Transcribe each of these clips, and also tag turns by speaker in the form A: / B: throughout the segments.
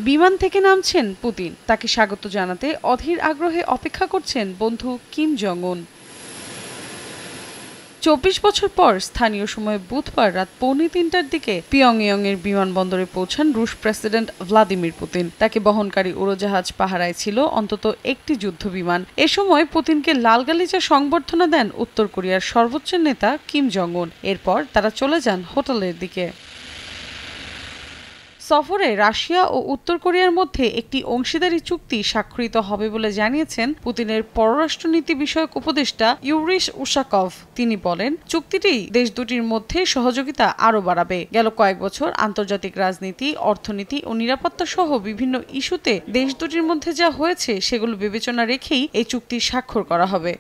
A: বিমান থেকে নামছেন পুতিন, তাকে স্বাগত জানাতে অধীর আগ্রহে অপেক্ষা করছেন বন্ধু কিম জং উন। ২৪ বছর পর স্থানীয় সময় বুধবার রাত ২:৩০টার দিকে পিয়ংইয়ং এর বিমানবন্দরে পৌঁছান রুশ প্রেসিডেন্ট ভ্লাদিমির পুতিন। তাকে বহনকারী উড়োজাহাজ পাহারায় ছিল অন্তত একটি যুদ্ধবিমান। এ সময় পুতিনকে লাল গালিচা সংবর্ধনা দেন উত্তর কোরিয়ার সর্বোচ্চ নেতা কিম জং উন। এরপর তারা চলে যান হোটেলের দিকে। সফরে রাশিয়া ও উত্তর কোরিয়ার মধ্যে একটি অংশীদারি চুক্তি স্বাক্ষরিত হবে বলে জানিয়েছেন পুতিনের পররাষ্ট্রনীতি বিষয়ক উপদেষ্টা ইউরিশ উশাকভ। তিনি বলেন, চুক্তিটি দেশ দুটির মধ্যে সহযোগিতা আরও বাড়াবে। গেল কয়েক বছর আন্তর্জাতিক রাজনীতি, অর্থনীতি ও নিরাপত্তা সহ বিভিন্ন ইস্যুতে দেশ দুটির মধ্যে যা হয়েছে সেগুলো বিবেচনা রেখেই এই চুক্তি স্বাক্ষর করা হবে।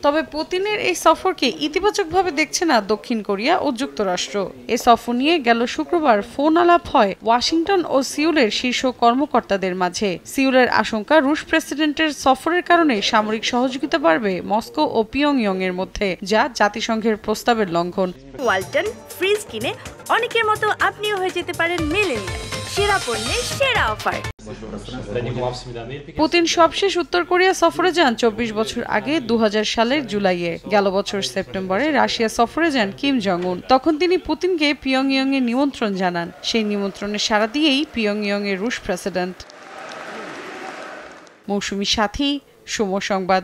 A: তবে পুতিনের এই সফরকে ইতিবাচকভাবে দেখছে না দক্ষিণ কোরিয়া ও যুক্তরাষ্ট্র। এ সফর নিয়ে গেল শুক্রবার ফোন আলাপ হয় ওয়াশিংটন ও সিউলের শীর্ষ কর্মকর্তাদের মাঝে। সিউলের আশঙ্কা, রুশ প্রেসিডেন্টের সফরের কারণে সামরিক সহযোগিতা বাড়বে মস্কো ও পিয়ংইয়ং এর মধ্যে, যা জাতিসংঘের প্রস্তাবের লঙ্ঘন।
B: ওয়ালটন ফ্রিজ কিনে অনেকের মতো আপনিও হয়ে যেতে পারেন মিলেনিয়াল। সেরা পণ্যের সেরা অফার।
A: পুতিন সবশেষ উত্তর কোরিয়া সফরে যান ২৪ বছর আগে ২০০০ সালের জুলাইয়ে। গেল বছর সেপ্টেম্বরে রাশিয়া সফরে যান কিম জং উন। তখন তিনি পুতিনকে পিয়ংইয়ং এর নিমন্ত্রণ জানান। সেই নিমন্ত্রণে সাড়া দিয়েই পিয়ংইয়ং এর রুশ প্রেসিডেন্ট। মৌসুমী সাথী, সময় সংবাদ।